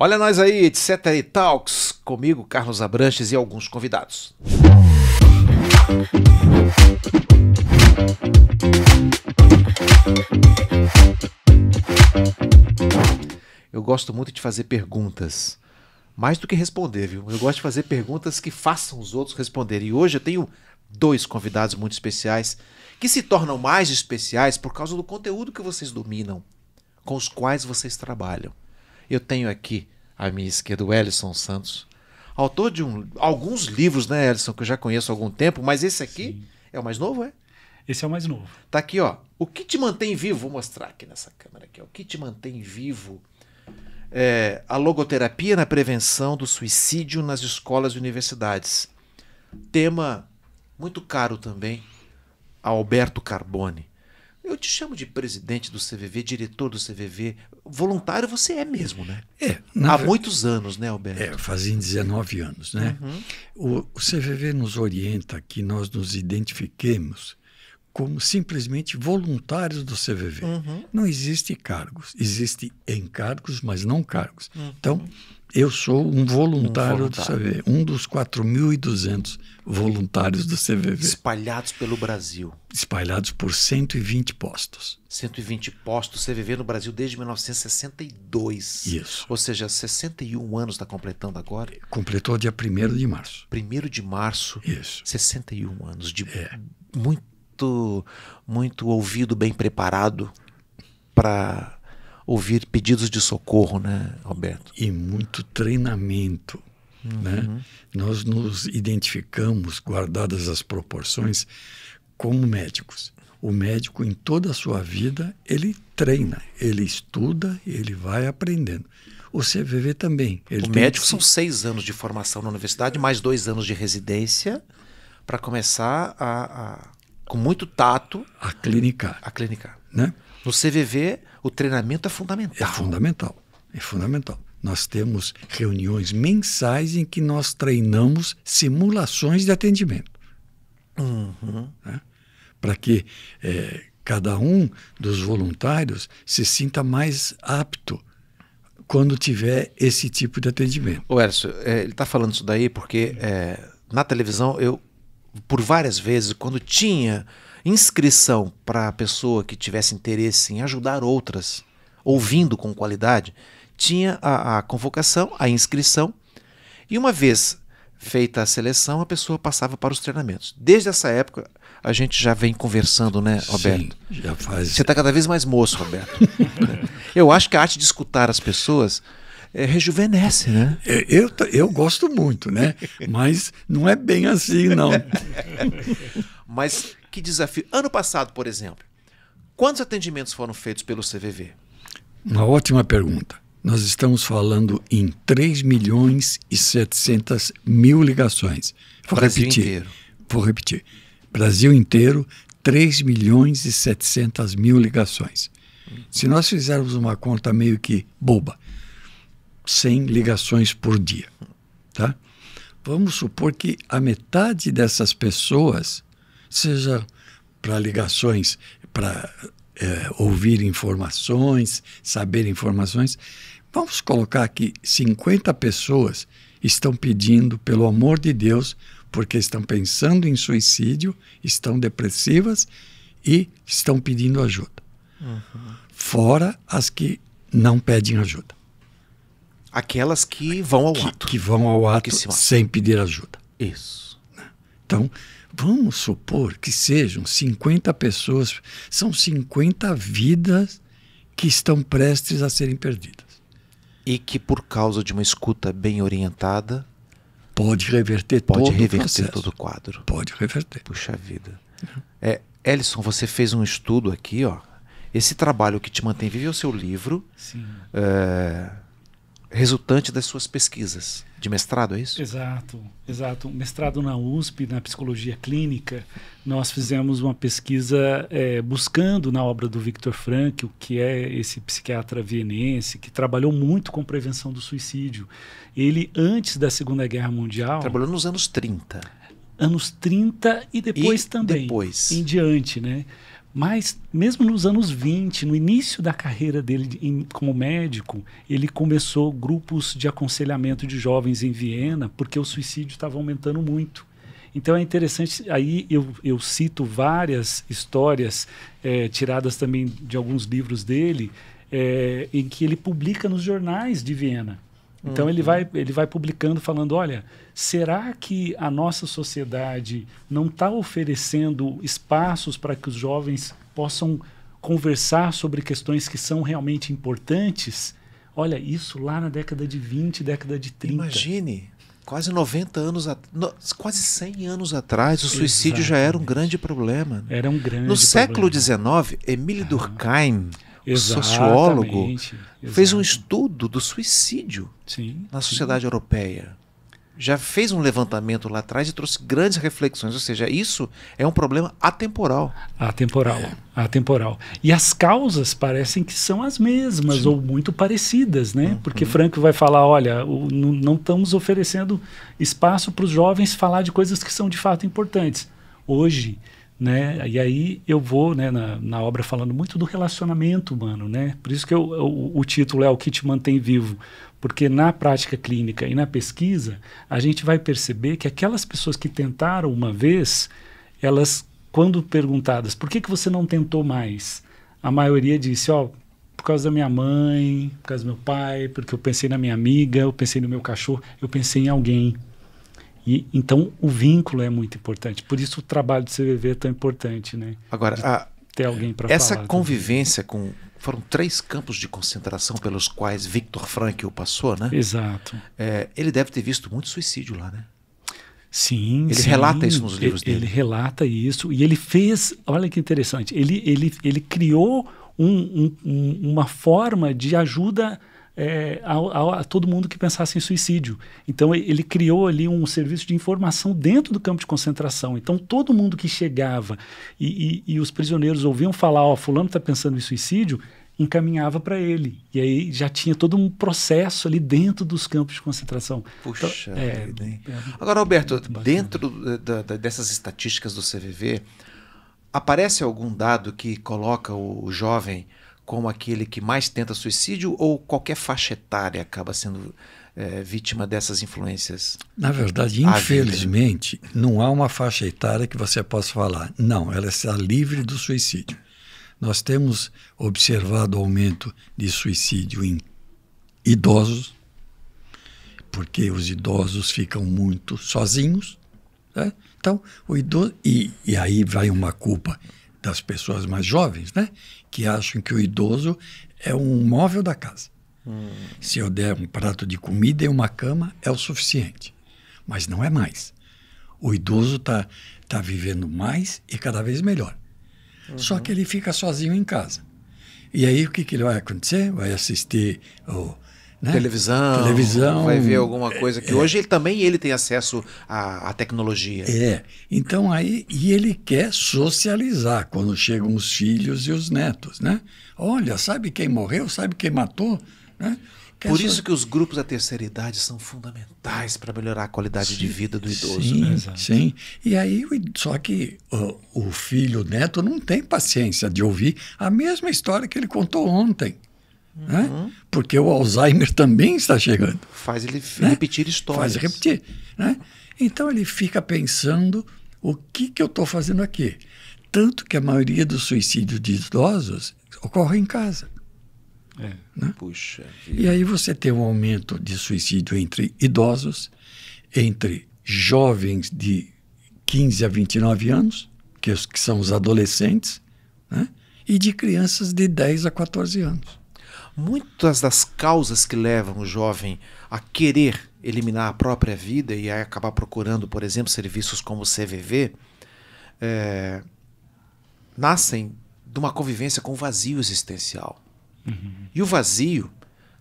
Olha nós aí, etc. e Talks, comigo, Carlos Abranches e alguns convidados. Eu gosto muito de fazer perguntas, mais do que responder, viu? Eu gosto de fazer perguntas que façam os outros responderem. E hoje eu tenho dois convidados muito especiais, que se tornam mais especiais por causa do conteúdo que vocês dominam, com os quais vocês trabalham. Eu tenho aqui à minha esquerda o Ellison Santos, autor de alguns livros, né, Ellison, que eu já conheço há algum tempo, mas esse aqui Sim. É o mais novo, é? Esse é o mais novo. Tá aqui, ó. O que te mantém vivo? Vou mostrar aqui nessa câmera aqui, ó. O que te mantém vivo é a logoterapia na prevenção do suicídio nas escolas e universidades. Tema muito caro também a Alberto Carboni. Eu te chamo de presidente do CVV, diretor do CVV. Voluntário você é mesmo, né? Há muitos anos, né, Alberto? Fazem 19 anos, né? Uhum. O CVV nos orienta que nós nos identifiquemos como simplesmente voluntários do CVV. Uhum. Não existe cargos. Existem encargos, mas não cargos. Uhum. Então, eu sou um voluntário do CVV, um dos 4.200 voluntários do CVV. Espalhados pelo Brasil. Espalhados por 120 postos. 120 postos, CVV no Brasil desde 1962. Isso. Ou seja, 61 anos está completando agora. Completou dia 1º de março. 1º de março. Isso. 61 anos de muito ouvido bem preparado para ouvir pedidos de socorro, né, Alberto? E muito treinamento. Uhum. Né? Nós nos identificamos, guardadas as proporções, como médicos. O médico, em toda a sua vida, ele treina, ele estuda, ele vai aprendendo. O CVV também. O médico são 6 anos de formação na universidade, mais 2 anos de residência, para começar com muito tato... A clinicar. Né? No CVV, o treinamento é fundamental. É fundamental. Nós temos reuniões mensais em que nós treinamos simulações de atendimento. Uhum. Né? Para que cada um dos voluntários se sinta mais apto quando tiver esse tipo de atendimento. O Erso, ele está falando isso daí porque na televisão eu, por várias vezes, quando tinha inscrição para a pessoa que tivesse interesse em ajudar outras, ouvindo com qualidade, tinha a convocação, a inscrição, e uma vez feita a seleção, a pessoa passava para os treinamentos. Desde essa época, a gente já vem conversando, né, Roberto? Sim, já faz. Você está cada vez mais moço, Roberto. Eu acho que a arte de escutar as pessoas rejuvenesce, né? Eu gosto muito, né? Mas não é bem assim, não. Mas que desafio. Ano passado, por exemplo, quantos atendimentos foram feitos pelo CVV? Uma ótima pergunta. Nós estamos falando em 3.700.000 ligações. Brasil inteiro. Vou repetir. Brasil inteiro, 3.700.000 ligações. Se nós fizermos uma conta meio que boba, 100 ligações por dia, tá? Vamos supor que a metade dessas pessoas seja para ligações, para ouvir informações, saber informações. Vamos colocar que 50 pessoas estão pedindo, pelo amor de Deus, porque estão pensando em suicídio, estão depressivas e estão pedindo ajuda. Uhum. Fora as que não pedem ajuda. Aquelas que vão ao ato. Que vão ao ato sem pedir ajuda. Isso. Então, vamos supor que sejam 50 pessoas, são 50 vidas que estão prestes a serem perdidas. E que por causa de uma escuta bem orientada... Pode reverter todo o quadro. Pode reverter. Puxa vida. Ellison, você fez um estudo aqui, ó. Esse trabalho que te mantém vivo é o seu livro. Sim. Resultante das suas pesquisas de mestrado, é isso? Exato. Mestrado na USP, na psicologia clínica. Nós fizemos uma pesquisa buscando na obra do Viktor Frankl, que é esse psiquiatra vienense, que trabalhou muito com prevenção do suicídio. Ele, antes da Segunda Guerra Mundial... Trabalhou nos anos 30. Anos 30 e depois também. Depois. Em diante, né? Mas, mesmo nos anos 20, no início da carreira dele como médico, ele começou grupos de aconselhamento de jovens em Viena, porque o suicídio estava aumentando muito. Então é interessante, aí eu cito várias histórias tiradas também de alguns livros dele, em que ele publica nos jornais de Viena. Então ele vai publicando, falando, olha, será que a nossa sociedade não está oferecendo espaços para que os jovens possam conversar sobre questões que são realmente importantes? Olha, isso lá na década de 20, década de 30. Imagine, quase 90 anos, quase 100 anos atrás, o suicídio já era um grande problema. Era um grande problema. No século XIX, Émile Durkheim, o sociólogo, fez um estudo do suicídio na sociedade europeia. Já fez um levantamento lá atrás e trouxe grandes reflexões. Ou seja, isso é um problema atemporal. Atemporal. E as causas parecem que são as mesmas ou muito parecidas, né? Porque Frankl vai falar, olha, não estamos oferecendo espaço para os jovens falar de coisas que são de fato importantes. Hoje, né? E aí eu vou, né, na obra falando muito do relacionamento humano, né? Por isso que o título é O que te mantém vivo, porque na prática clínica e na pesquisa a gente vai perceber que aquelas pessoas que tentaram uma vez, elas, quando perguntadas por que você não tentou mais, a maioria disse, por causa da minha mãe, por causa do meu pai, porque eu pensei na minha amiga, eu pensei no meu cachorro, eu pensei em alguém. E, então, o vínculo é muito importante. Por isso, o trabalho do CVV é tão importante, né? Agora, ter alguém para falar. Essa convivência com... Foram 3 campos de concentração pelos quais Viktor Frankl passou, né? Exato. Ele deve ter visto muito suicídio lá, né? Sim. Ele relata isso nos livros dele. Ele relata isso. E ele fez... Olha que interessante. Ele criou uma forma de ajuda... a todo mundo que pensasse em suicídio. Então ele criou ali um serviço de informação dentro do campo de concentração. Então todo mundo que chegava e os prisioneiros ouviam falar, fulano está pensando em suicídio, encaminhava para ele. E aí já tinha todo um processo ali dentro dos campos de concentração. Puxa vida, hein? Agora, Alberto, dentro dessas estatísticas do CVV, aparece algum dado que coloca o jovem como aquele que mais tenta suicídio, ou qualquer faixa etária acaba sendo vítima dessas influências? Na verdade, infelizmente, não há uma faixa etária que você possa falar, não, ela está livre do suicídio. Nós temos observado aumento de suicídio em idosos, porque os idosos ficam muito sozinhos, né? Então, o idoso... E aí vai uma culpa das pessoas mais jovens, né? Que acham que o idoso é um móvel da casa. Se eu der um prato de comida e uma cama, é o suficiente. Mas não é mais. O idoso está vivendo mais e cada vez melhor. Só que ele fica sozinho em casa. E aí o que ele vai acontecer? Vai assistir televisão, vai ver alguma coisa que hoje ele tem acesso à tecnologia. Então aí, e ele quer socializar quando chegam os filhos e os netos, né? Olha, sabe quem morreu, sabe quem matou, né? Por isso que os grupos da terceira idade são fundamentais para melhorar a qualidade de vida do idoso. Sim, né? sim. E aí, só que o filho, o neto, não tem paciência de ouvir a mesma história que ele contou ontem. Né? Porque o Alzheimer também está chegando. Faz ele repetir histórias. Faz repetir. Né? Então ele fica pensando o que eu estou fazendo aqui. Tanto que a maioria dos suicídios de idosos ocorre em casa. Né? Puxa vida. E aí você tem um aumento de suicídio entre idosos, entre jovens de 15 a 29 anos, que são os adolescentes, né? E de crianças de 10 a 14 anos. Muitas das causas que levam o jovem a querer eliminar a própria vida e a acabar procurando, por exemplo, serviços como o CVV, nascem de uma convivência com o vazio existencial. E o vazio,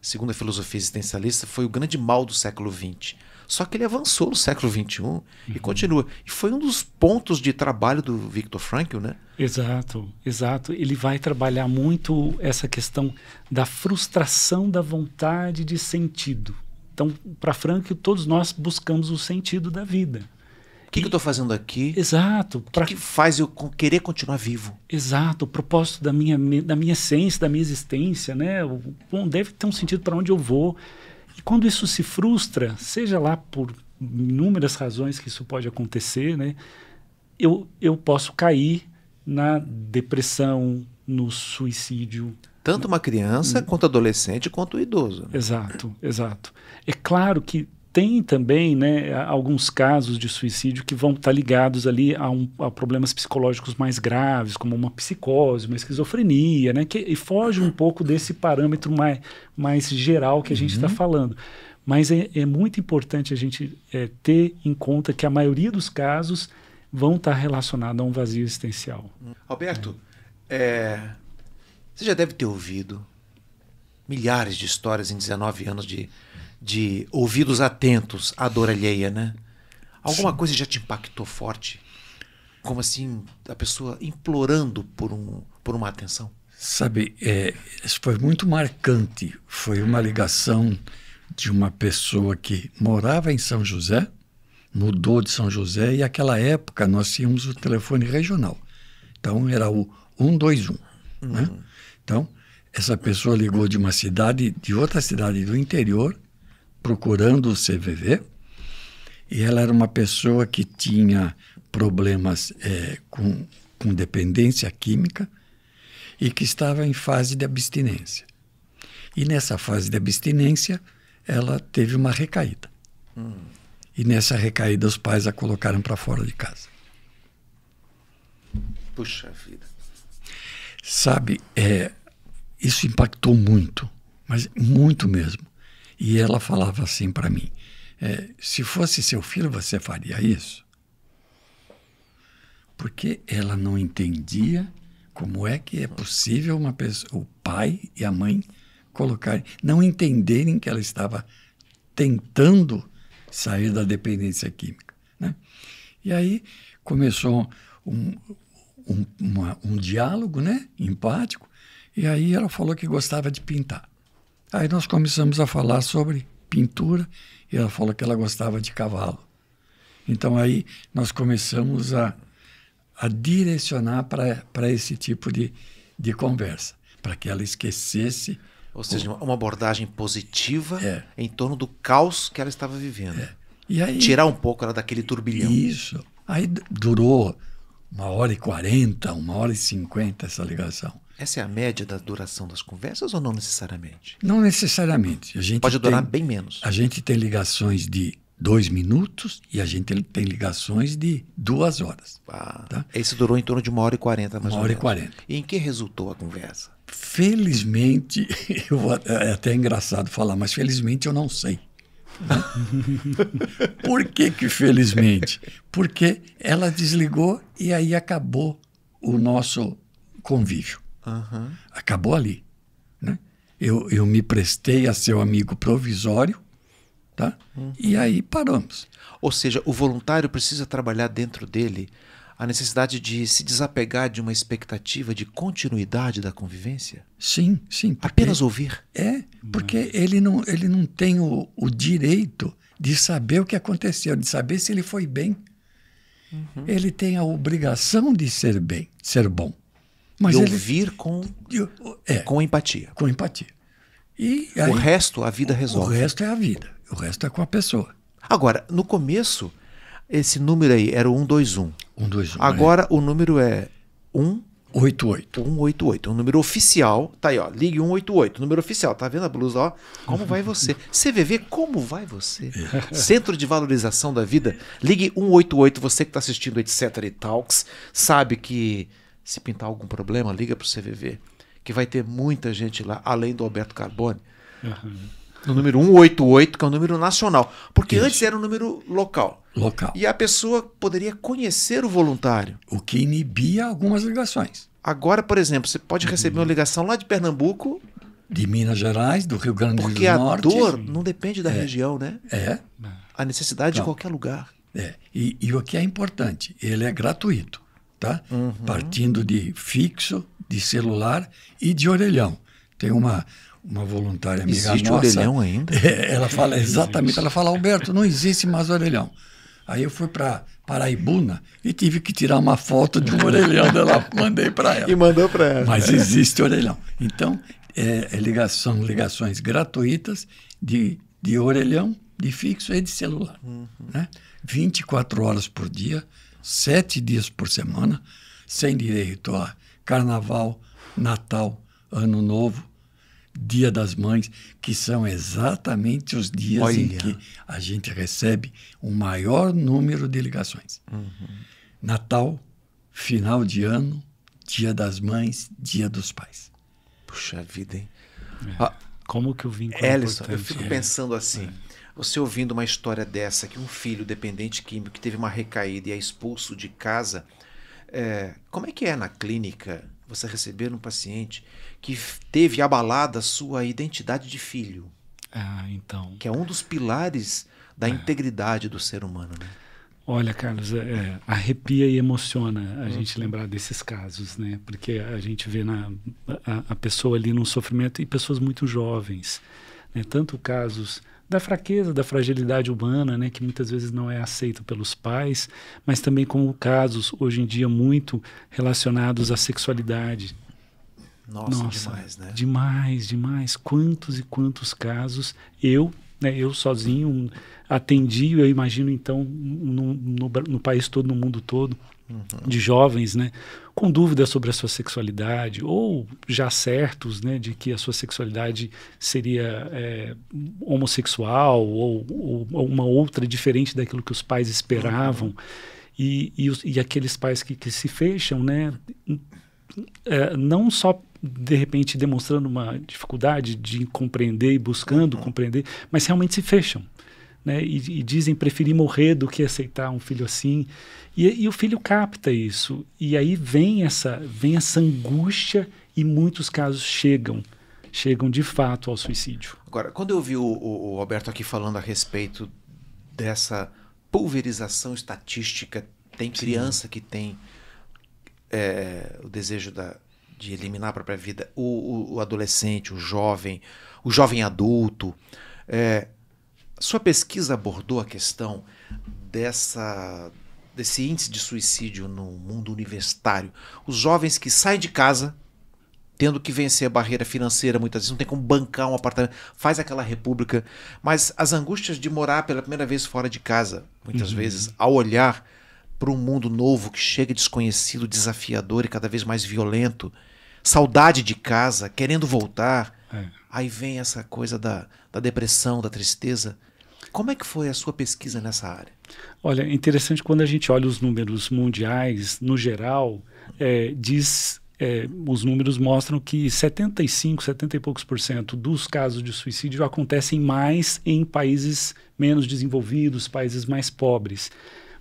segundo a filosofia existencialista, foi o grande mal do século XX. Só que ele avançou no século XXI e continua. E foi um dos pontos de trabalho do Viktor Frankl, né? Exato, exato. Ele vai trabalhar muito essa questão da frustração da vontade de sentido. Então, para Frankl, todos nós buscamos o sentido da vida. O que eu estou fazendo aqui? Exato. O que faz eu querer continuar vivo? Exato. O propósito da minha essência, da minha existência, né? Bom, deve ter um sentido para onde eu vou. E quando isso se frustra, seja lá por inúmeras razões que isso pode acontecer, né? Eu posso cair na depressão, no suicídio. Tanto uma criança, quanto adolescente, quanto o idoso. Exato, exato. É claro que tem também, né, alguns casos de suicídio que vão estar ligados ali a problemas psicológicos mais graves, como uma psicose, uma esquizofrenia, né, e foge um pouco desse parâmetro mais geral que a gente está falando. Mas é muito importante a gente ter em conta que a maioria dos casos vão estar relacionados a um vazio existencial. Roberto, você já deve ter ouvido milhares de histórias em 19 anos de ouvidos atentos à dor alheia, né? Alguma coisa já te impactou forte? Como assim, a pessoa implorando por uma atenção? Sabe, isso foi muito marcante. Foi uma ligação de uma pessoa que morava em São José, mudou de São José, e naquela época nós tínhamos o telefone regional. Então era o 121, né? Então, essa pessoa ligou de uma cidade, de outra cidade do interior, procurando o CVV, e ela era uma pessoa que tinha problemas com dependência química e que estava em fase de abstinência. E nessa fase de abstinência, ela teve uma recaída. E nessa recaída, os pais a colocaram para fora de casa. Puxa vida. Sabe, isso impactou muito, mas muito mesmo. E ela falava assim para mim, se fosse seu filho, você faria isso? Porque ela não entendia como é que é possível uma pessoa, o pai e a mãe não entenderem que ela estava tentando sair da dependência química, né? E aí começou um diálogo, né, empático, e aí ela falou que gostava de pintar. Aí nós começamos a falar sobre pintura, e ela falou que ela gostava de cavalo. Então aí nós começamos a direcionar para esse tipo de conversa, para que ela esquecesse. Ou seja, uma abordagem positiva em torno do caos que ela estava vivendo. E aí, tirar um pouco ela daquele turbilhão. Isso. Aí durou 1h40, 1h50 essa ligação. Essa é a média da duração das conversas ou não necessariamente? Não necessariamente. A gente pode durar bem menos. A gente tem ligações de 2 minutos e a gente tem ligações de 2 horas. Tá? Esse durou em torno de 1h40, mais ou menos. 1h40. E em que resultou a conversa? Felizmente, é até engraçado falar, mas felizmente eu não sei. Né? Por que felizmente? Porque ela desligou e aí acabou o nosso convívio. Acabou ali. Né? Eu me prestei a ser o amigo provisório, tá? E aí paramos. Ou seja, o voluntário precisa trabalhar dentro dele a necessidade de se desapegar de uma expectativa de continuidade da convivência? Sim. Apenas ouvir? Porque ele não tem o direito de saber o que aconteceu, de saber se ele foi bem. Ele tem a obrigação de ser bom. Mas e ouvir com empatia. Com empatia. E aí, o resto, a vida resolve. O resto é a vida. O resto é com a pessoa. Agora, no começo, esse número aí era o 121. 121. Agora o número é 188. 188. Um número oficial. Tá aí, ó. Ligue 188. Número oficial. Tá vendo a blusa, ó? Como vai você? CVV, como vai você? Centro de Valorização da Vida. Ligue 188. Você que está assistindo Etc. Talks sabe que se pintar algum problema, liga pro CVV. Que vai ter muita gente lá, além do Alberto Carboni. No número 188, que é um número nacional. Porque antes era um número local. E a pessoa poderia conhecer o voluntário. O que inibia algumas ligações. Agora, por exemplo, você pode receber uma ligação lá de Pernambuco. De Minas Gerais, do Rio Grande do Norte. Porque a dor não depende da região, né? A necessidade de qualquer lugar. E o que é importante, ele é gratuito. Tá? Partindo de fixo, de celular e de orelhão. Tem uma voluntária amiga existe nossa. Existe orelhão ainda? Ela fala exatamente, ela fala, Alberto, não existe mais orelhão. Aí eu fui para Paraibuna e tive que tirar uma foto de um orelhão dela, mandei para ela. E mandou para ela. Mas existe orelhão. Então, são ligações gratuitas de orelhão, de fixo e de celular. Né? 24 horas por dia, 7 dias por semana, sem direito a Carnaval, Natal, Ano Novo, Dia das Mães, que são exatamente os dias em que a gente recebe o maior número de ligações. Natal, final de ano, Dia das Mães, Dia dos Pais. Puxa vida, hein? Como que o vínculo é Ellison, importante. eu fico pensando assim, você ouvindo uma história dessa, que um filho dependente químico que teve uma recaída e é expulso de casa, como é que é na clínica você receber um paciente que teve abalada a sua identidade de filho? Então. Que é um dos pilares da integridade do ser humano, né? Olha, Carlos, arrepia e emociona a gente lembrar desses casos, né? Porque a gente vê a pessoa ali num sofrimento e pessoas muito jovens, né? Tanto casos da fraqueza, da fragilidade humana, né? Que muitas vezes não é aceito pelos pais, mas também como casos, hoje em dia, muito relacionados à sexualidade. Nossa, demais, né? Demais. Quantos e quantos casos eu sozinho atendi, eu imagino então no país todo, no mundo todo, de jovens, né, com dúvidas sobre a sua sexualidade ou já certos, né, de que a sua sexualidade seria homossexual ou uma outra diferente daquilo que os pais esperavam, e aqueles pais que se fecham, né, não só de repente demonstrando uma dificuldade de compreender e buscando compreender, mas realmente se fecham, né? E dizem preferir morrer do que aceitar um filho assim. E o filho capta isso. E aí vem essa angústia e muitos casos chegam de fato ao suicídio. Agora, quando eu vi o Alberto aqui falando a respeito dessa pulverização estatística, tem criança que tem o desejo de eliminar a própria vida, o adolescente, o jovem adulto. Sua pesquisa abordou a questão desse índice de suicídio no mundo universitário. Os jovens que saem de casa, tendo que vencer a barreira financeira, muitas vezes não tem como bancar um apartamento, faz aquela república, mas as angústias de morar pela primeira vez fora de casa, muitas vezes, ao olhar para um mundo novo que chega desconhecido, desafiador e cada vez mais violento, saudade de casa, querendo voltar, aí vem essa coisa da depressão, da tristeza. Como é que foi a sua pesquisa nessa área? Olha, é interessante quando a gente olha os números mundiais, no geral, os números mostram que 70 e poucos % dos casos de suicídio acontecem mais em países menos desenvolvidos, países mais pobres.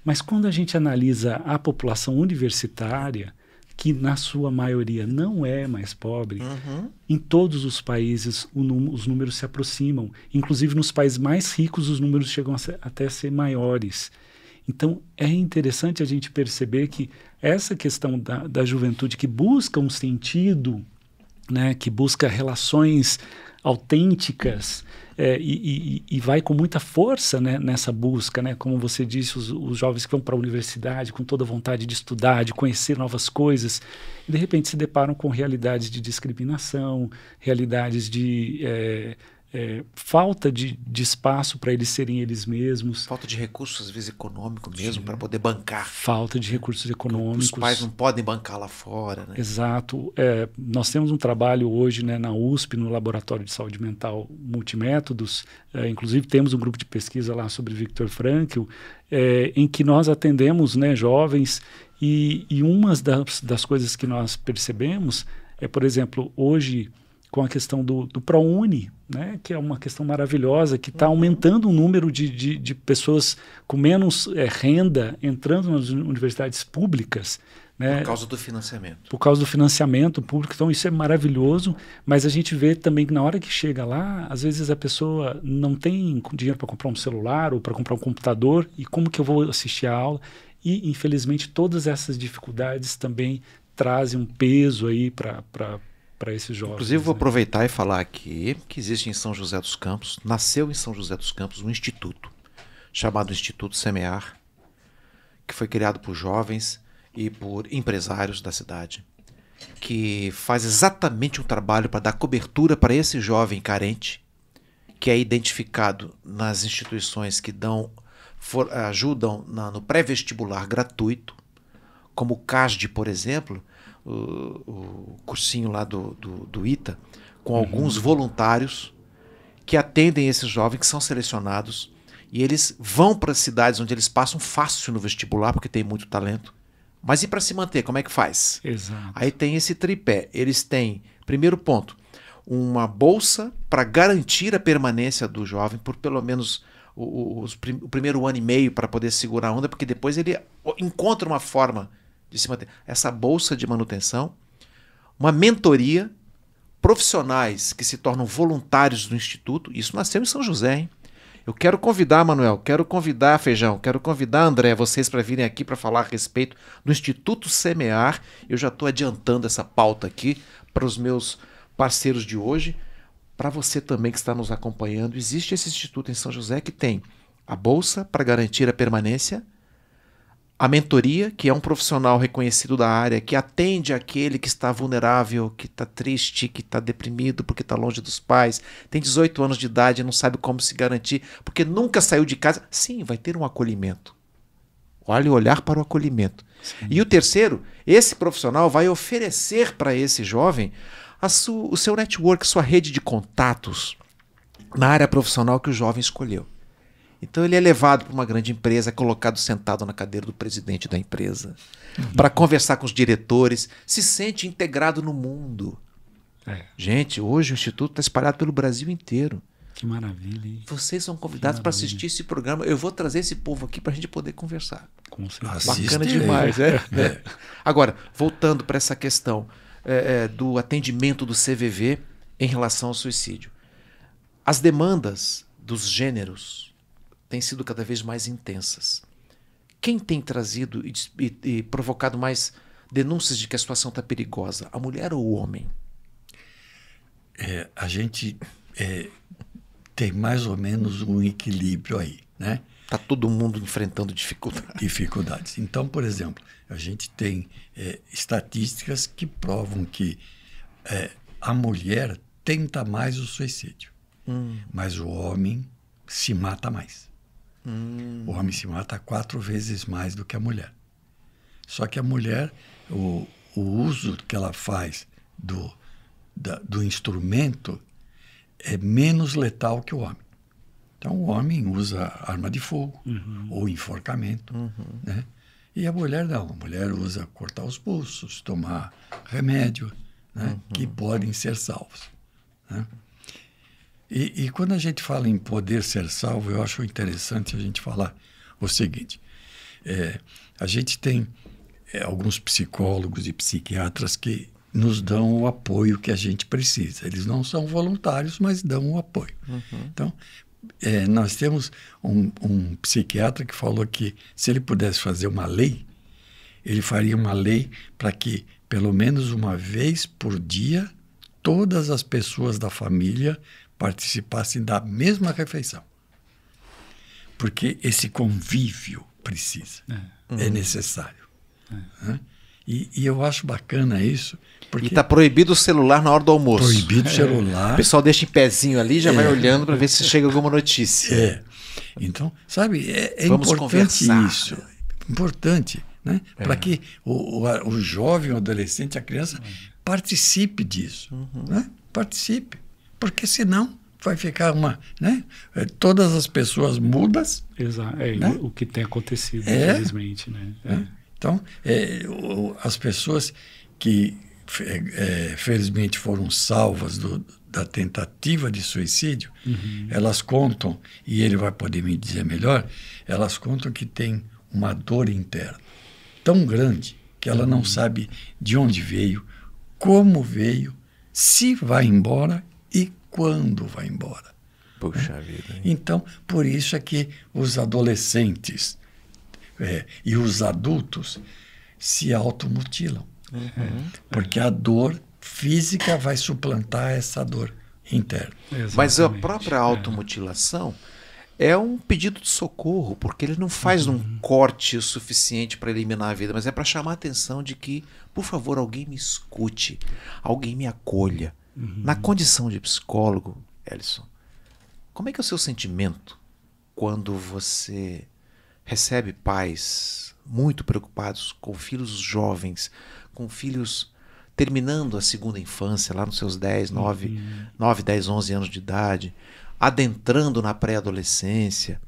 Mas quando a gente analisa a população universitária, que na sua maioria não é mais pobre, em todos os países os números se aproximam. Inclusive nos países mais ricos os números chegam até a ser maiores. Então é interessante a gente perceber que essa questão da juventude que busca um sentido, né, que busca relações autênticas, e vai com muita força, né, nessa busca, né, como você disse, os jovens que vão para a universidade com toda a vontade de estudar, de conhecer novas coisas, e de repente se deparam com realidades de discriminação, realidades de falta de espaço para eles serem eles mesmos. Falta de recursos, às vezes econômico mesmo, para poder bancar. Falta de recursos econômicos. Os pais não podem bancar lá fora, né? Exato. Nós temos um trabalho hoje, né, na USP, no Laboratório de Saúde Mental Multimétodos, inclusive temos um grupo de pesquisa lá sobre Viktor Frankl, em que nós atendemos, né, jovens, e uma das coisas que nós percebemos por exemplo, hoje com a questão do ProUni, né, que é uma questão maravilhosa, que está aumentando o número de pessoas com menos renda entrando nas universidades públicas. Né, por causa do financiamento. Por causa do financiamento público. Então isso é maravilhoso, mas a gente vê também que na hora que chega lá, às vezes a pessoa não tem dinheiro para comprar um celular ou para comprar um computador, e como que eu vou assistir a aula? E infelizmente todas essas dificuldades também trazem um peso aí para esses jovens. Inclusive, vou aproveitar e falar aqui que existe em São José dos Campos, nasceu em São José dos Campos um instituto chamado Instituto Semear, que foi criado por jovens e por empresários da cidade, que faz exatamente um trabalho para dar cobertura para esse jovem carente, que é identificado nas instituições que ajudam no pré-vestibular gratuito, como o CASD, por exemplo, o cursinho lá do ITA, com alguns voluntários que atendem esses jovens que são selecionados, e eles vão para as cidades onde eles passam fácil no vestibular, porque tem muito talento. Mas e para se manter, como é que faz? Exato. Aí tem esse tripé. Eles têm, primeiro ponto, uma bolsa para garantir a permanência do jovem por pelo menos o primeiro ano e meio, para poder segurar a onda, porque depois ele encontra uma forma de se manter. Essa bolsa de manutenção, uma mentoria, profissionais que se tornam voluntários do Instituto. Isso nasceu em São José, hein? Eu quero convidar, Manuel, quero convidar, Feijão, quero convidar, André, vocês para virem aqui para falar a respeito do Instituto Semear. Eu já estou adiantando essa pauta aqui para os meus parceiros de hoje. Para você também que está nos acompanhando, existe esse instituto em São José que tem a bolsa para garantir a permanência, a mentoria, que é um profissional reconhecido da área, que atende aquele que está vulnerável, que está triste, que está deprimido porque está longe dos pais, tem 18 anos de idade e não sabe como se garantir, porque nunca saiu de casa. Sim, vai ter um acolhimento. Olha o olhar para o acolhimento. Sim. E o terceiro, esse profissional vai oferecer para esse jovem o seu network, sua rede de contatos na área profissional que o jovem escolheu. Então ele é levado para uma grande empresa, é colocado sentado na cadeira do presidente da empresa, para conversar com os diretores, se sente integrado no mundo. Gente, hoje o Instituto está espalhado pelo Brasil inteiro. Que maravilha, hein? Vocês são convidados para assistir esse programa. Eu vou trazer esse povo aqui para a gente poder conversar. Com certeza. Bacana demais, né? Agora, voltando para essa questão do atendimento do CVV em relação ao suicídio. As demandas dos gêneros têm sido cada vez mais intensas. Quem tem trazido e provocado mais denúncias de que a situação está perigosa? A mulher ou o homem? A gente tem mais ou menos um equilíbrio aí, né? Está todo mundo enfrentando dificuldades. Então, por exemplo, a gente tem estatísticas que provam que a mulher tenta mais o suicídio, mas o homem se mata mais. O homem se mata 4 vezes mais do que a mulher. Só que a mulher, o uso que ela faz do instrumento é menos letal que o homem. Então, o homem usa arma de fogo ou enforcamento, né? E a mulher não. A mulher usa cortar os pulsos, tomar remédio, né? Que podem ser salvos, né? E quando a gente fala em poder ser salvo, eu acho interessante a gente falar o seguinte. A gente tem alguns psicólogos e psiquiatras que nos dão o apoio que a gente precisa. Eles não são voluntários, mas dão o apoio. Então, nós temos um psiquiatra que falou que se ele pudesse fazer uma lei, ele faria uma lei para que, pelo menos uma vez por dia, todas as pessoas da família participassem da mesma refeição. Porque esse convívio precisa, é necessário. Né? E eu acho bacana isso. Porque e está proibido o celular na hora do almoço. Proibido o celular. O pessoal deixa em pezinho ali, já vai olhando para ver se chega alguma notícia. Então, sabe, Vamos importante conversar. Isso. Importante, né? Para que o jovem, o adolescente, a criança participe disso. Né? Participe. Porque senão vai ficar né? Todas as pessoas mudas. Exato. Né? O que tem acontecido, infelizmente. Né? Então, as pessoas que felizmente foram salvas da tentativa de suicídio, elas contam, e ele vai poder me dizer melhor, elas contam que tem uma dor interna tão grande que ela não sabe de onde veio, como veio, se vai embora e quando vai embora. Puxa vida. Hein? Então, por isso é que os adolescentes e os adultos se automutilam. Porque a dor física vai suplantar essa dor interna. Mas a própria automutilação é um pedido de socorro, porque ele não faz um corte o suficiente para eliminar a vida, mas é para chamar a atenção de que, por favor, alguém me escute, alguém me acolha. Na condição de psicólogo, Elison, como é que é o seu sentimento quando você recebe pais muito preocupados com filhos jovens, com filhos terminando a segunda infância, lá nos seus 10, 9, 10, 11 anos de idade, adentrando na pré-adolescência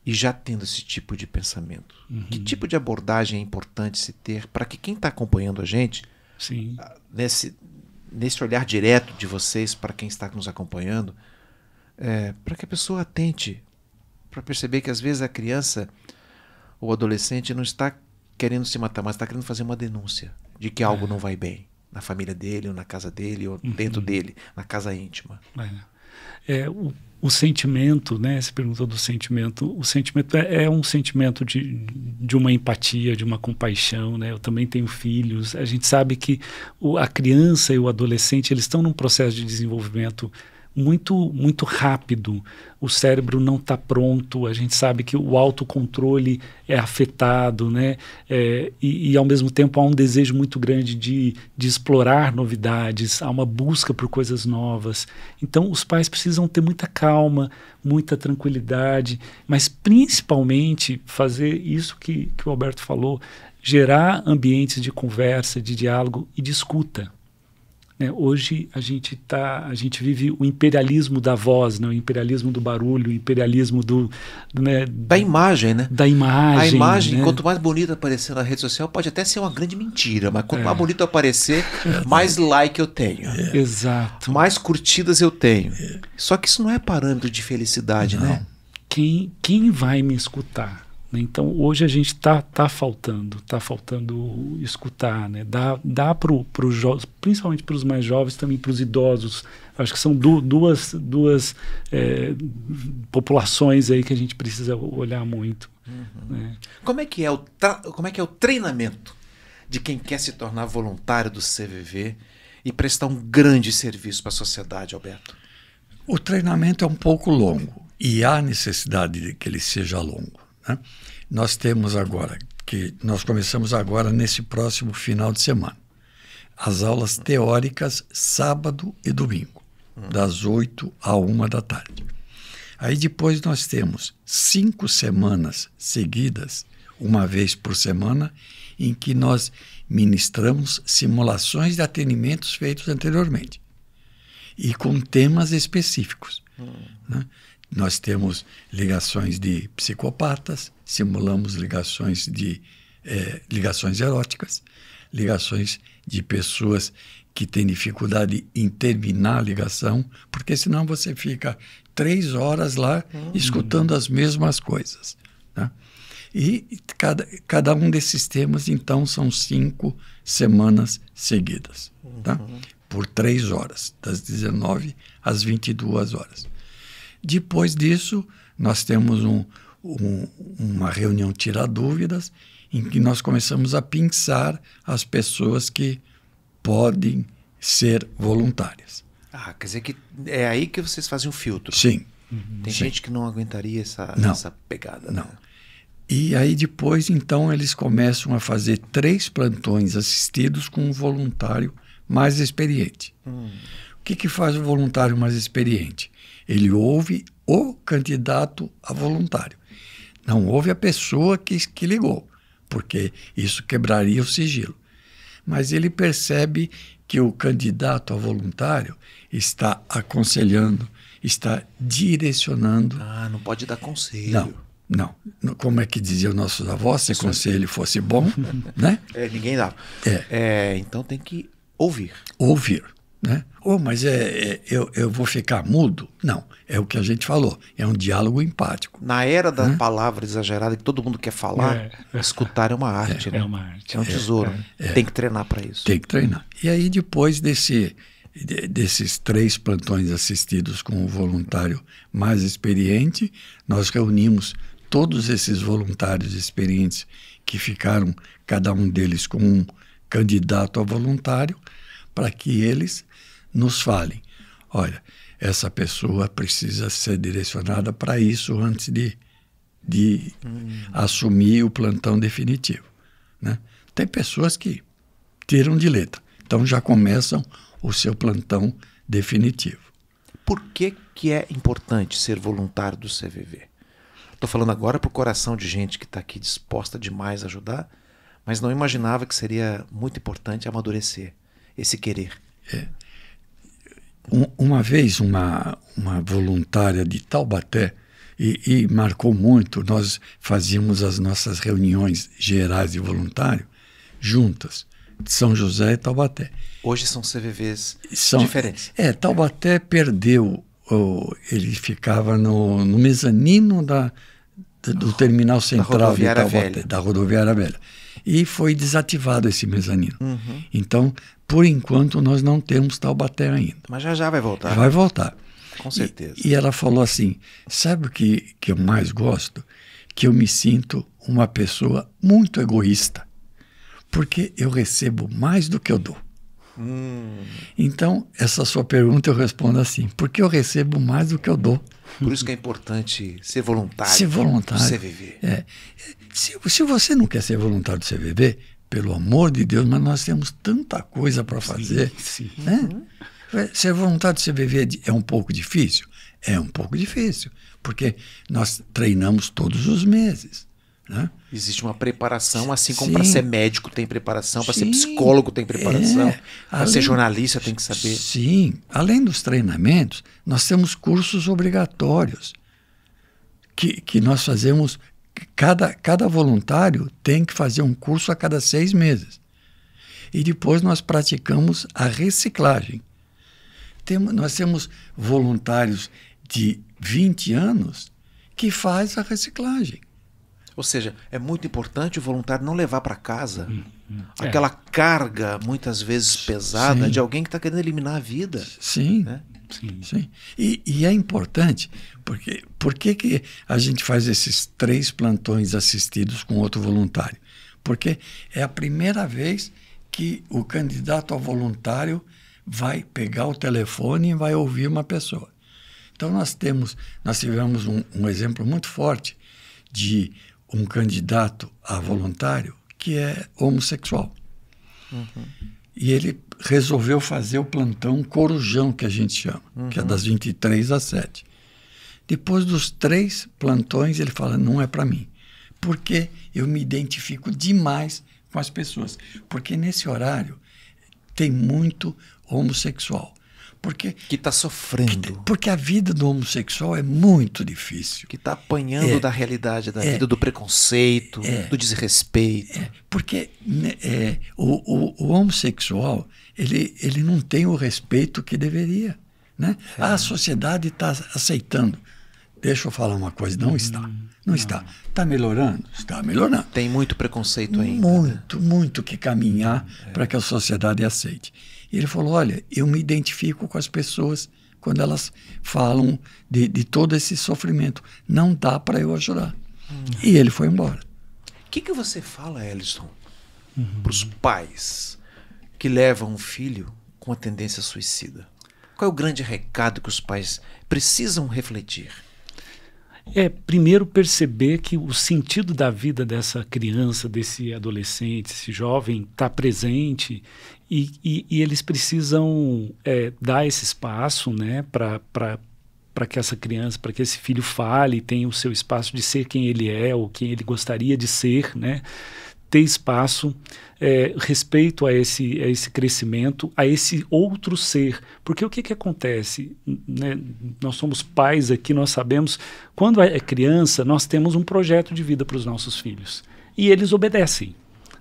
e já tendo esse tipo de pensamento? Que tipo de abordagem é importante se ter para que quem está acompanhando a gente, Sim. nesse olhar direto de vocês para quem está nos acompanhando, para que a pessoa atente, para perceber que às vezes a criança ou adolescente não está querendo se matar, mas está querendo fazer uma denúncia de que algo não vai bem na família dele, ou na casa dele, ou dentro dele, na casa íntima. O sentimento, né? Você perguntou do sentimento. O sentimento é um sentimento de uma empatia, de uma compaixão, né? Eu também tenho filhos. A gente sabe que a criança e o adolescente, eles estão num processo de desenvolvimento muito, muito rápido. O cérebro não está pronto. A gente sabe que o autocontrole é afetado, né? E ao mesmo tempo há um desejo muito grande de explorar novidades, há uma busca por coisas novas. Então os pais precisam ter muita calma, muita tranquilidade, mas principalmente fazer isso que o Alberto falou, gerar ambientes de conversa, de diálogo e de escuta. Hoje a gente vive o imperialismo da voz, né? O imperialismo do barulho, o imperialismo da imagem, né? Da imagem. A imagem, né? quanto mais bonita aparecer na rede social, pode até ser uma grande mentira, mas quanto mais bonito aparecer, mais like eu tenho. Exato. Mais curtidas eu tenho. Só que isso não é parâmetro de felicidade, né? Quem vai me escutar? Então hoje a gente tá faltando escutar, né? Dá principalmente para os mais jovens, também para os idosos. Acho que são duas populações aí que a gente precisa olhar muito. Né? Como é que é o treinamento de quem quer se tornar voluntário do CVV e prestar um grande serviço para a sociedade, Alberto? O treinamento é um pouco longo e há necessidade de que ele seja longo. Né? Nós começamos agora nesse próximo final de semana as aulas teóricas sábado e domingo, das 8 à 1 da tarde. Aí depois nós temos 5 semanas seguidas, uma vez por semana, em que nós ministramos simulações de atendimentos feitos anteriormente e com temas específicos. Né? Nós temos ligações de psicopatas, simulamos ligações eróticas, ligações de pessoas que têm dificuldade em terminar a ligação, porque senão você fica 3 horas lá escutando as mesmas coisas. Né? E cada um desses temas, então, são 5 semanas seguidas, tá? Por 3 horas, das 19 às 22 horas. Depois disso, nós temos uma reunião Tira Dúvidas, em que nós começamos a pensar as pessoas que podem ser voluntárias. Quer dizer que é aí que vocês fazem um filtro. Sim. Tem gente que não aguentaria essa pegada. Não. Né? E aí depois, então, eles começam a fazer 3 plantões assistidos com um voluntário mais experiente. O que faz o voluntário mais experiente? Ele ouve o candidato a voluntário. Não ouve a pessoa que ligou, porque isso quebraria o sigilo. Mas ele percebe que o candidato a voluntário está aconselhando, está direcionando. Não pode dar conselho. Não. Como é que dizia nossos avós, se conselho fosse bom, né? Ninguém dava. Então tem que ouvir. Ouvir. Né? Mas eu vou ficar mudo? Não, é o que a gente falou, é um diálogo empático. Na era da palavra exagerada que todo mundo quer falar, escutar é uma arte. Né? É uma arte. É um tesouro. Tem que treinar para isso. Tem que treinar. E aí depois desses 3 plantões assistidos com o voluntário mais experiente, nós reunimos todos esses voluntários experientes que ficaram, cada um deles com um candidato a voluntário, para que eles nos falem. Olha, essa pessoa precisa ser direcionada para isso antes de assumir o plantão definitivo, né? Tem pessoas que tiram de letra, então já começam o seu plantão definitivo. Por que é importante ser voluntário do CVV? Estou falando agora para o coração de gente que está aqui disposta demais a ajudar, mas não imaginava que seria muito importante amadurecer esse querer. Uma vez, uma voluntária de Taubaté, e marcou muito, nós fazíamos as nossas reuniões gerais de voluntário juntas, de São José e Taubaté. Hoje são CVVs diferentes. Taubaté perdeu, ele ficava no mezanino do terminal central de Taubaté, da rodoviária velha. E foi desativado esse mezanino. Então, por enquanto, nós não temos Taubaté ainda. Mas já vai voltar. Vai voltar. Com certeza. E ela falou assim, sabe o que eu mais gosto? Que eu me sinto uma pessoa muito egoísta, porque eu recebo mais do que eu dou. Então, essa sua pergunta eu respondo assim, porque eu recebo mais do que eu dou. Por isso que é importante ser voluntário. Ser voluntário. Do CVV. Se você não quer ser voluntário do CVV, pelo amor de Deus, mas nós temos tanta coisa para fazer. Sim. Né? Ser voluntário do CVV é um pouco difícil? É um pouco difícil, porque nós treinamos todos os meses. Né? Existe uma preparação, assim como Sim. para ser médico tem preparação, para ser psicólogo tem preparação, para ser jornalista tem que saber. Sim, além dos treinamentos, nós temos cursos obrigatórios que nós fazemos. Cada voluntário tem que fazer um curso a cada 6 meses. E depois nós praticamos a reciclagem. Nós temos voluntários de 20 anos que faz a reciclagem. Ou seja, é muito importante o voluntário não levar para casa aquela carga, muitas vezes pesada, Sim. de alguém que está querendo eliminar a vida. Sim, né? Sim. E é importante, porque por que a gente faz esses 3 plantões assistidos com outro voluntário? Porque é a primeira vez que o candidato a voluntário vai pegar o telefone e vai ouvir uma pessoa. Então nós tivemos um exemplo muito forte de um candidato a voluntário que é homossexual. E ele resolveu fazer o plantão Corujão, que a gente chama, que é das 23 às 7. Depois dos 3 plantões, ele fala, não é para mim. Porque eu me identifico demais com as pessoas. Porque nesse horário tem muito homossexual. Que está sofrendo. Porque a vida do homossexual é muito difícil. Que está apanhando da realidade da vida, do preconceito, do desrespeito. Porque o homossexual, ele não tem o respeito que deveria. Né? A sociedade está aceitando. Deixa eu falar uma coisa, não está. Não está. Está melhorando? Está melhorando. Tem muito preconceito ainda. Muito que caminhar para que a sociedade aceite. E ele falou, olha, eu me identifico com as pessoas quando elas falam de todo esse sofrimento. Não dá para eu ajudar. E ele foi embora. O que você fala, Ellison, para os pais que levam um filho com a tendência suicida? Qual é o grande recado que os pais precisam refletir? Primeiro perceber que o sentido da vida dessa criança, desse adolescente, esse jovem, está presente e eles precisam dar esse espaço, né, para que essa criança, para que esse filho fale, tenha o seu espaço de ser quem ele é ou quem ele gostaria de ser, né? Ter espaço, respeito a esse crescimento, a esse outro ser. Porque o que acontece? Né? Nós somos pais aqui, nós sabemos, quando é criança, nós temos um projeto de vida para os nossos filhos. E eles obedecem.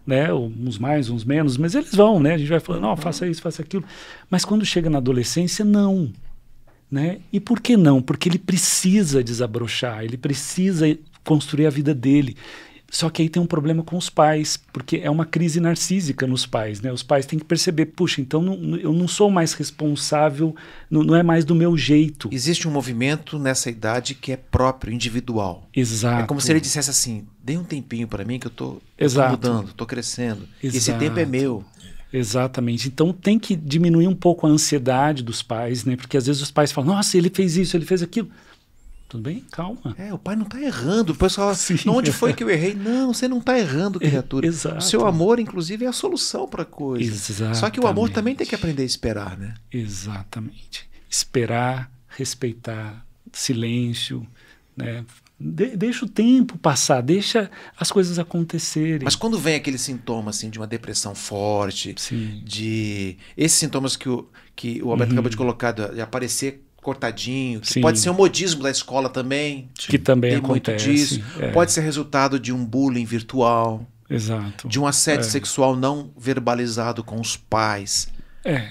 Né? Uns mais, uns menos, mas eles vão, né? A gente vai falando, não, faça isso, faça aquilo. Mas quando chega na adolescência, não. Né? E por que não? Porque ele precisa desabrochar, ele precisa construir a vida dele. Só que aí tem um problema com os pais, porque é uma crise narcísica nos pais, né? Os pais têm que perceber, puxa, então eu não sou mais responsável, não é mais do meu jeito. Existe um movimento nessa idade que é próprio, individual. Exato. É como se ele dissesse assim, dê um tempinho para mim que eu tô mudando, tô crescendo. Exato. Esse tempo é meu. Exatamente. Então tem que diminuir um pouco a ansiedade dos pais, né? Porque às vezes os pais falam, nossa, ele fez isso, ele fez aquilo. Tudo bem? Calma. O pai não está errando. O pessoal fala, onde foi que eu errei? Não, você não está errando, criatura. Exato. O seu amor, inclusive, é a solução para a coisa. Exatamente. Só que o amor também tem que aprender a esperar, né? Exatamente. Esperar, respeitar, silêncio, né? Deixa o tempo passar, deixa as coisas acontecerem. Mas quando vem aquele sintoma assim, de uma depressão forte, Sim. de esses sintomas que o Alberto acabou de colocar, de aparecer cortadinho, que Sim. pode ser um modismo da escola também, que também tem acontece. muito disso, pode ser resultado de um bullying virtual, Exato. de um assédio sexual não verbalizado com os pais.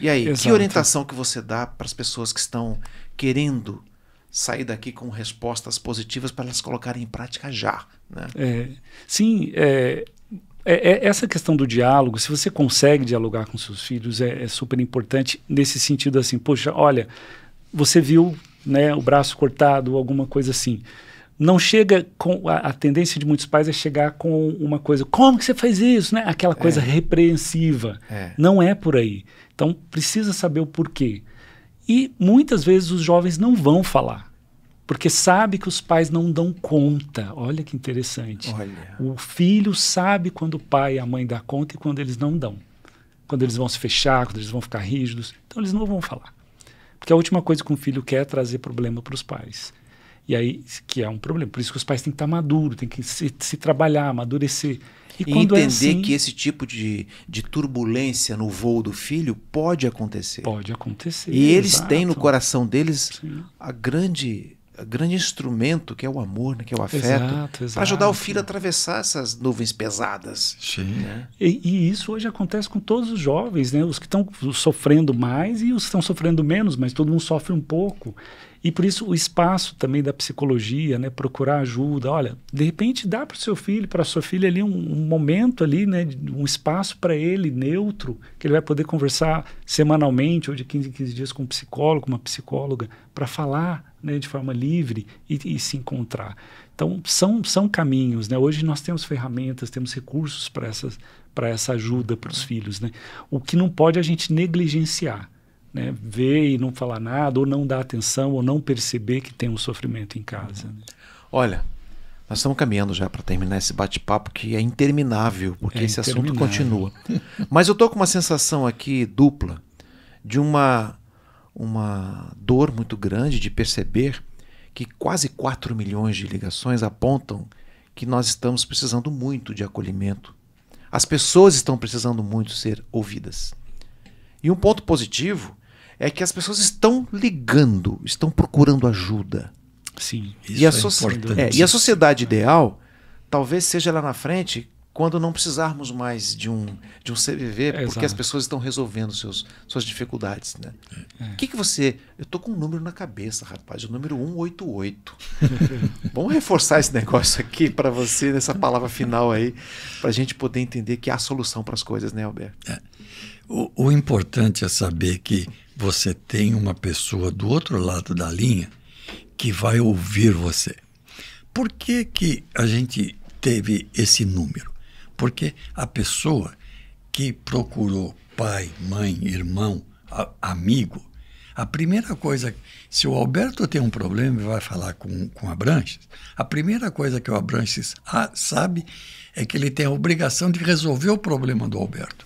E aí, exato. que orientação que você dá para as pessoas que estão querendo sair daqui com respostas positivas para elas colocarem em prática já, né? Sim, essa questão do diálogo, se você consegue dialogar com seus filhos, é super importante nesse sentido assim, poxa, olha, você viu, né, o braço cortado ou alguma coisa assim. Não chega com... A tendência de muitos pais é chegar com uma coisa, como que você fez isso? Né? Aquela coisa repreensiva. Não é por aí. Então, precisa saber o porquê. E muitas vezes os jovens não vão falar, porque sabe que os pais não dão conta. Olha que interessante. Olha. O filho sabe quando o pai e a mãe dão conta e quando eles não dão. Quando eles vão se fechar, quando eles vão ficar rígidos. Então, eles não vão falar. Porque a última coisa que um filho quer é trazer problema para os pais. E aí, que é um problema. Por isso que os pais têm que estar maduros, têm que se trabalhar, amadurecer. E entender que esse tipo de turbulência no voo do filho pode acontecer. Pode acontecer. E eles têm no coração deles Sim. a grande instrumento que é o amor, né, que é o afeto, Exato. para ajudar o filho a atravessar essas nuvens pesadas. Sim. Né? E isso hoje acontece com todos os jovens, né? Os que estão sofrendo mais e os que estão sofrendo menos, mas todo mundo sofre um pouco. E por isso o espaço também da psicologia, né? Procurar ajuda. Olha, de repente dá para o seu filho, para a sua filha ali um momento ali, né? Um espaço para ele neutro, que ele vai poder conversar semanalmente ou de 15 em 15 dias com um psicólogo, uma psicóloga, para falar, né, de forma livre e se encontrar. Então são caminhos, né? Hoje nós temos ferramentas, temos recursos para essa ajuda para os filhos, né? O que não pode é a gente negligenciar. Né, ver e não falar nada, ou não dar atenção, ou não perceber que tem um sofrimento em casa. Né? Olha, nós estamos caminhando já para terminar esse bate-papo que é interminável, porque esse assunto continua. Mas eu estou com uma sensação aqui dupla, de uma dor muito grande de perceber que quase 4 milhões de ligações apontam que nós estamos precisando muito de acolhimento. As pessoas estão precisando muito ser ouvidas. E um ponto positivo é que as pessoas estão ligando, estão procurando ajuda. Sim, isso é importante. E a sociedade ideal talvez seja lá na frente quando não precisarmos mais de um CVV, porque as pessoas estão resolvendo suas dificuldades. Né? O que você... Eu estou com um número na cabeça, rapaz, o número 188. Vamos reforçar esse negócio aqui para você, nessa palavra final aí, para a gente poder entender que há solução para as coisas, né, Alberto? O importante é saber que você tem uma pessoa do outro lado da linha que vai ouvir você. Por que a gente teve esse número? Porque a pessoa que procurou pai, mãe, irmão, amigo, a primeira coisa, se o Alberto tem um problema e vai falar com Abranches, a primeira coisa que o Abranches sabe é que ele tem a obrigação de resolver o problema do Alberto.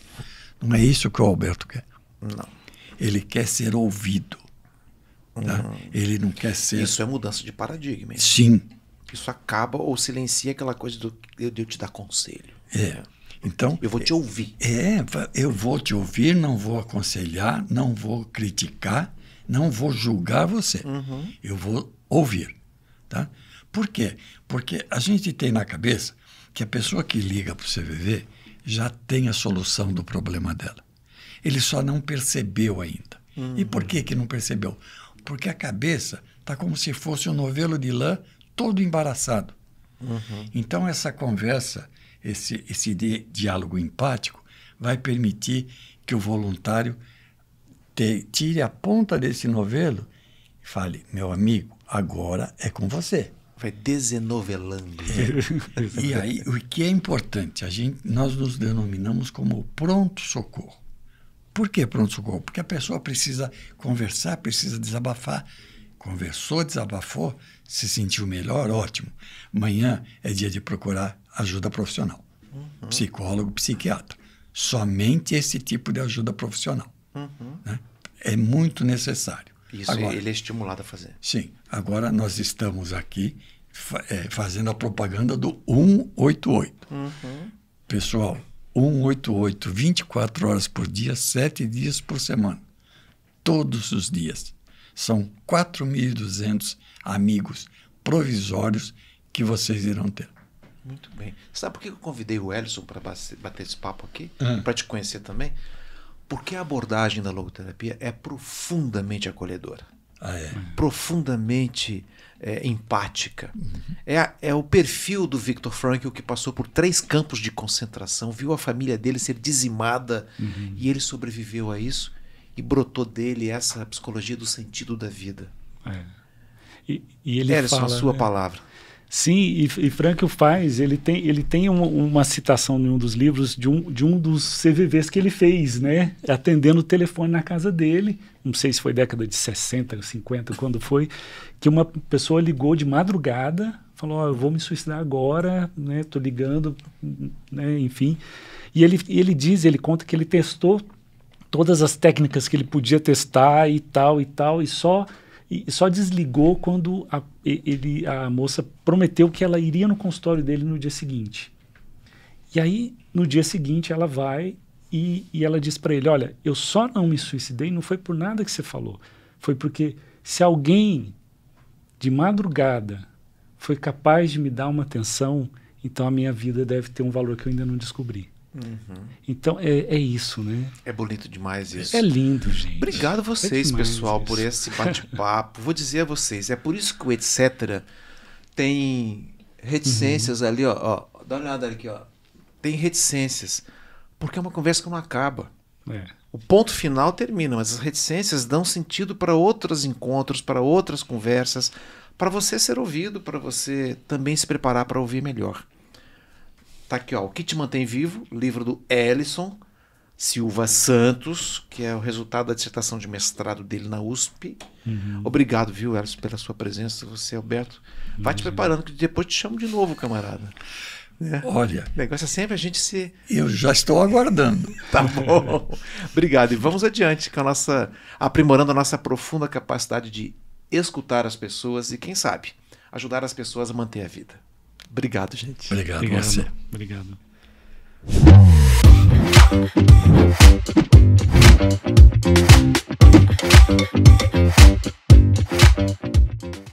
Não é isso que o Alberto quer. Não. Ele quer ser ouvido. Tá? Ele não quer ser... Isso é mudança de paradigma. Hein? Sim. Isso acaba ou silencia aquela coisa de eu te dar conselho. Então, eu vou te ouvir. Eu vou te ouvir, não vou aconselhar, não vou criticar, não vou julgar você. Eu vou ouvir. Tá? Por quê? Porque a gente tem na cabeça que a pessoa que liga para o CVV já tem a solução do problema dela. Ele só não percebeu ainda. E por que não percebeu? Porque a cabeça está como se fosse um novelo de lã todo embaraçado. Então essa conversa, esse diálogo empático vai permitir que o voluntário tire a ponta desse novelo e fale, meu amigo, agora é com você. Vai desenovelando. E aí, o que é importante, nós nos denominamos como pronto-socorro. Por que pronto-socorro? Porque a pessoa precisa conversar, precisa desabafar. Conversou, desabafou, se sentiu melhor, ótimo. Amanhã é dia de procurar ajuda profissional. Psicólogo, psiquiatra. Somente esse tipo de ajuda profissional. Né? É muito necessário. Isso agora, ele é estimulado a fazer. Sim. Agora nós estamos aqui fazendo a propaganda do 188. Pessoal, 188, 24 horas por dia, 7 dias por semana. Todos os dias. São 4.200 amigos provisórios que vocês irão ter. Muito bem. Sabe por que eu convidei o Ellison para bater esse papo aqui? Para te conhecer também? Porque a abordagem da logoterapia é profundamente acolhedora. Profundamente empática. É o perfil do Viktor Frankl, que passou por 3 campos de concentração, viu a família dele ser dizimada e ele sobreviveu a isso e brotou dele essa psicologia do sentido da vida. E ele Ellison, fala, a sua palavra. Sim, e Frankl faz, ele tem uma citação em um dos livros de um dos CVVs que ele fez, né? Atendendo o telefone na casa dele, não sei se foi década de 60, 50, quando foi, que uma pessoa ligou de madrugada, falou, eu vou me suicidar agora, né? Tô ligando, né? Enfim. E ele conta que ele testou todas as técnicas que ele podia testar e tal, e só desligou quando a moça prometeu que ela iria no consultório dele no dia seguinte. E aí, no dia seguinte, ela vai e ela diz para ele, olha, eu só não me suicidei, não foi por nada que você falou. Foi porque se alguém de madrugada foi capaz de me dar uma atenção, então a minha vida deve ter um valor que eu ainda não descobri. Então é isso, né? É bonito demais isso. É lindo, gente. Obrigado a vocês, pessoal, por esse bate-papo. Vou dizer a vocês, é por isso que o Etc. tem reticências ali, ó. Dá uma olhada aqui, ó. Tem reticências, porque é uma conversa que não acaba. O ponto final termina, mas as reticências dão sentido para outros encontros, para outras conversas, para você ser ouvido, para você também se preparar para ouvir melhor. Tá aqui, ó, O Que Te Mantém Vivo, livro do Ellison Silva Santos, que é o resultado da dissertação de mestrado dele na USP. Obrigado, viu, Ellison, pela sua presença. Você, Alberto, vai te preparando, que depois te chamo de novo, camarada. Olha, o negócio é sempre a gente se... Eu já estou aguardando. Tá bom. Obrigado. E vamos adiante com aprimorando a nossa profunda capacidade de escutar as pessoas e, quem sabe, ajudar as pessoas a manter a vida. Obrigado, gente. Obrigado a você. Obrigado.